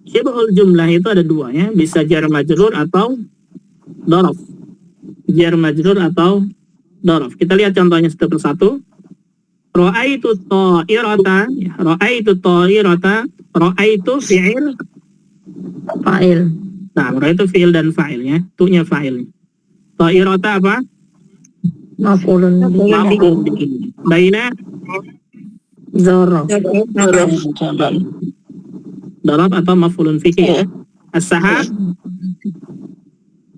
Sibhul jumlah itu ada dua ya, bisa jar majrur atau dhorof. Jar majrur atau dhorof. Kita lihat contohnya satu persatu. Ra'aitu ta'irata, ra'aitu fi'il Fa'il. Nah, ra'aitu fi'il dan fa'il ya, tu'nya fa'il. Ta'irata apa? Maf'ulun bih. Baina Zorof. Jabal. Darab atau maf'ulun fihi. Iya. As-sahab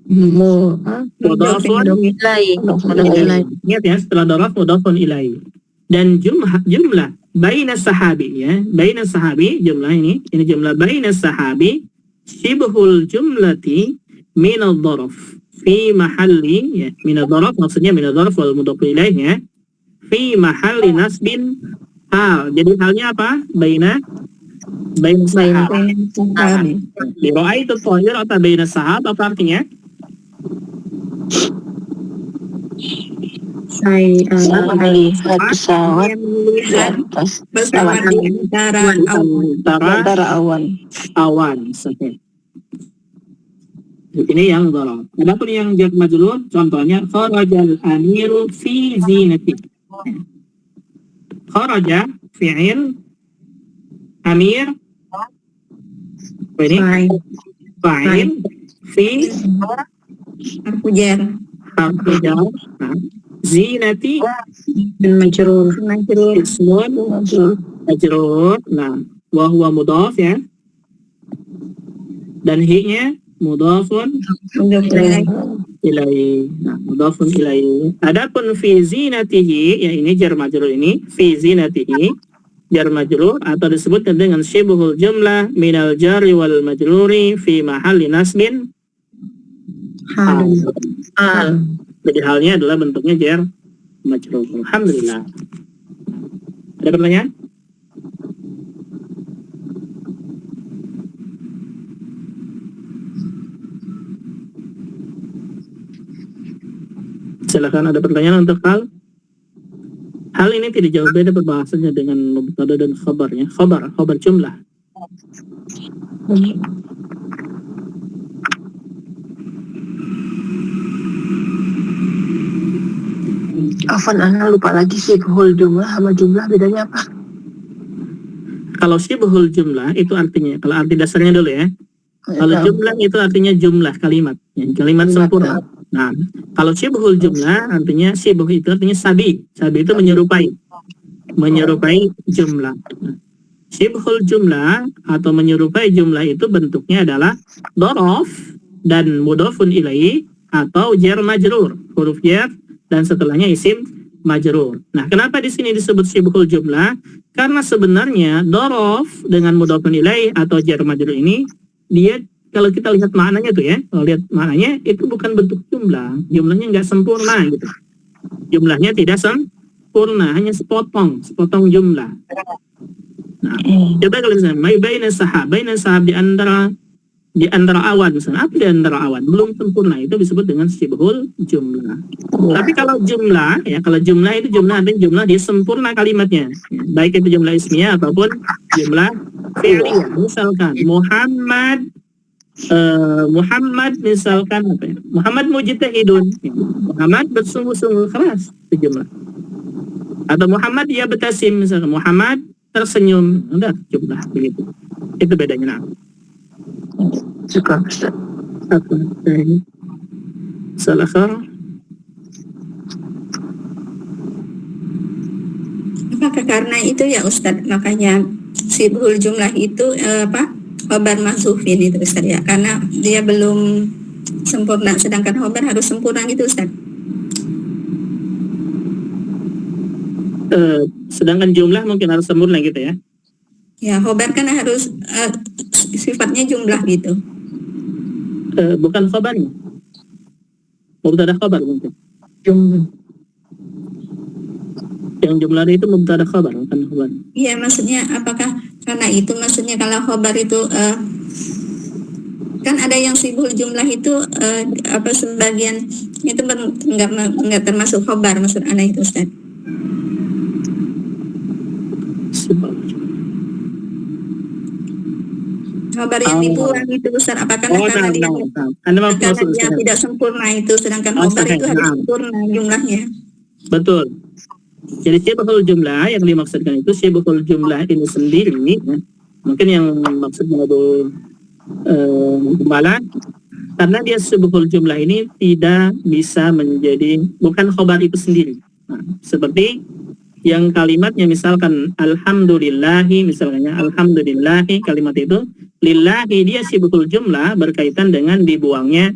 Mudhafun ilaihi. ingat ya, setelah darab mudhafun ilaihi. Dan jumlah baina sahabi ya, baina sahabi jumlah ini jumlah baina sahabi syibhul jumlati min ad-dharaf fi mahalli ya, min ad-dharaf maksudnya min ad-dharaf wal mudhaf ilaihi ya, fi mahalli nasbin hal. Jadi halnya apa? Baina sahabi. Di ra'aitu thahir atau baina sahab apa artinya? Saya melihat pesawat bersama di antara awan. Sahih. Ini yang dharab. Adapun yang jar majrur contohnya kharajal amiru fi zinati. Kharaja fi'il amir ini fa'il fi harfu jar harfu jar. Zinati majrur ismun majrur. Nah, wa huwa mudhaf ya. Dan hi-nya mudhafun ilaihi. Nah, mudhafun ilaihi. Adapun fi zinatihi ya, ini jar majrur, ini fi zinatihi jar majrur atau disebut dengan syibhul jumlah minal jari wal majruri fi mahalli nasbin hal. Jadi halnya adalah bentuknya jar majrur. Alhamdulillah. Ada pertanyaan? Silakan, ada pertanyaan untuk hal ini tidak jauh beda perbahasannya dengan mubtada dan khabarnya. Khabar jumlah. Afan, Ana lupa lagi syibhul jumlah sama jumlah bedanya apa? Kalau syibhul jumlah itu artinya, kalau arti dasarnya dulu ya. Kalau jumlah itu artinya jumlah kalimat, ya, kalimat sempurna. Nah, kalau syibhul jumlah artinya syibh itu artinya sabi. Sabi itu menyerupai jumlah. Nah, syibhul jumlah atau menyerupai jumlah itu bentuknya adalah dhorof dan mudhafun ilaihi atau jar majrur, huruf jar dan setelahnya isim majrur. Nah, kenapa di sini disebut syibhul jumlah? Karena sebenarnya dhorof dengan mudhafun ilaihi atau jar majrur ini dia kalau kita lihat maknanya tuh ya, kalau lihat maknanya itu bukan bentuk jumlah, jumlahnya nggak sempurna gitu. Jumlahnya tidak sempurna, hanya sepotong jumlah. Nah, coba kalau misalnya baina sahab di antara awan misalnya, apa di antara awan belum sempurna, itu disebut dengan syibhul jumlah. Tapi kalau jumlah ya, kalau jumlah itu jumlah artinya jumlah dia sempurna kalimatnya, baik itu jumlah ismiyah ataupun jumlah fi'liyah. Misalkan Muhammad misalkan apa ya? Muhammad mujtahidun. Muhammad bersungguh-sungguh keras, itu jumlah. Atau Muhammad ya betasim, misalkan Muhammad tersenyum, udah jumlah begitu. Itu bedanya. Nah. Syukur, Ustaz. Salah. apakah karena itu ya Ustadz, makanya syibhul jumlah itu khobar mahzufin itu Ustadz ya, karena dia belum sempurna, sedangkan khobar harus sempurna gitu Ustadz. Sedangkan jumlah mungkin harus sempurna gitu ya. Ya, khobar kan harus sifatnya jumlah gitu. Bukan khobarnya. Mubtada khobar mungkin. Yang jumlah itu mubtada khobar, bukan khobar. Iya, maksudnya apakah karena itu, maksudnya kalau khobar itu kan ada yang syibhul jumlah itu sebagian itu enggak termasuk khobar, maksud anak itu Ustaz. Khobar yang dibuang itu Ustaz, apakah karena dia tidak sempurna itu, sedangkan khobar itu harus sempurna jumlahnya. Betul. Jadi syibhul jumlah yang dimaksudkan itu syibhul jumlah ini sendiri ya. Mungkin yang maksudnya itu gembala, karena dia syibhul jumlah ini tidak bisa menjadi, bukan khobar itu sendiri. Nah, seperti yang kalimatnya misalkan alhamdulillahi, misalnya alhamdulillahi, kalimat itu lillahi dia sibukul jumlah berkaitan dengan dibuangnya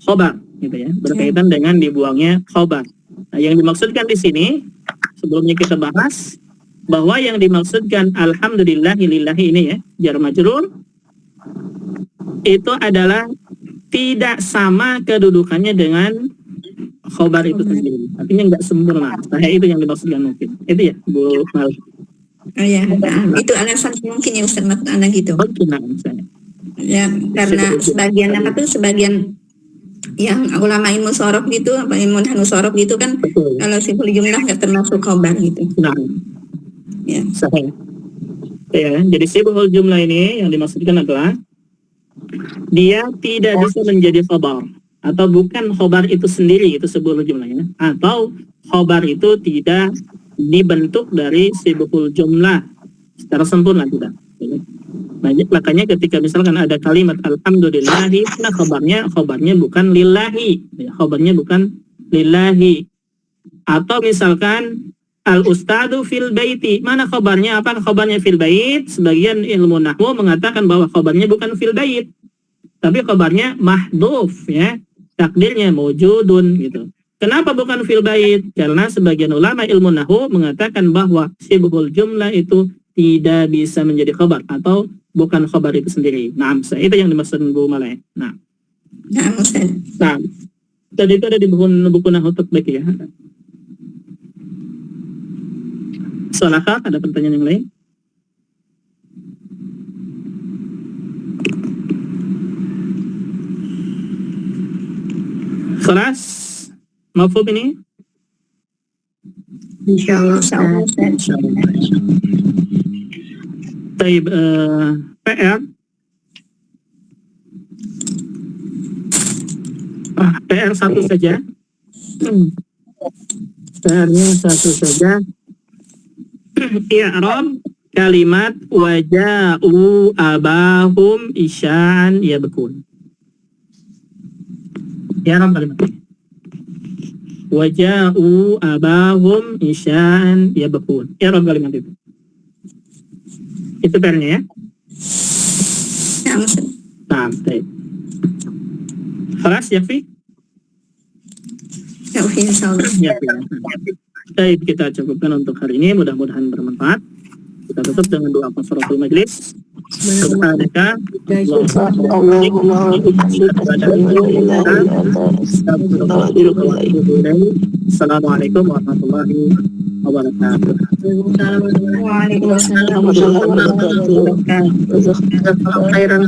khobar, gitu ya, berkaitan dengan dibuangnya khobar. Nah, yang dimaksudkan di sini sebelumnya kita bahas bahwa yang dimaksudkan alhamdulillahi lillahi ini ya, jar majrur itu adalah tidak sama kedudukannya dengan khobar itu sendiri, artinya nggak sempurna. Nah, itu yang dimaksudkan mungkin. Itu ya, Bu Mal. Oh ya, itu alasan mungkin ya Ustaz maksud Anda gitu. Mungkin misalnya. Ya, karena sebagian yang ulama ilmu sorof gitu, apa ilmu nahwu sorof gitu kan, Betul. kalau siful jumlah nggak termasuk khobar gitu. Nah, Ya. sahih. Ya, jadi sibhul jumlah ini yang dimaksudkan adalah dia tidak bisa menjadi khobar, atau bukan khobar itu sendiri, itu sibhul jumlahnya, atau khobar itu tidak dibentuk dari sibhul jumlah secara sempurna, tidak. Makanya ketika misalkan ada kalimat alhamdulillahi, nah khobarnya bukan lillahi, ya, khobarnya bukan lillahi. Atau misalkan al-ustadu fil baiti, mana khobarnya? Apa khobarnya fil bait? Sebagian ilmu nahwu mengatakan bahwa khobarnya bukan fil bait, tapi khobarnya mahdhuf, ya, takdirnya mawjudun gitu. Kenapa bukan fil bait? Karena sebagian ulama ilmu nahwu mengatakan bahwa sibhul jumlah itu tidak bisa menjadi khobar atau bukan khobar itu sendiri. Nah, itu yang dimaksud Bu Malay. Nah, Ustaz. nah, dan itu ada di buku nahwu tatbiq ya. Soalnya ada pertanyaan yang lain? Kelas mafhum ini? Insyaallah. Taib, PR. PR satu saja. PR-nya satu saja. I'rab kalimat waja'u abahum isya'an yabkun. I'rab kalimat ini. Waja'u abahum isya'an yabkun. I'rab kalimat itu. Itu PR-nya ya. Ya, Ustaz. Nah, baik. Kelas yakfi? Ya, insyaallah. Yakfi. Baik, kita cukupkan untuk hari ini, mudah-mudahan bermanfaat. Kita tutup dengan doa kafaratul majlis. Subhanaka Allahumma Assalamualaikum warahmatullahi wabarakatuh. Waalaikumsalam warahmatullahi wabarakatuh. Khairan.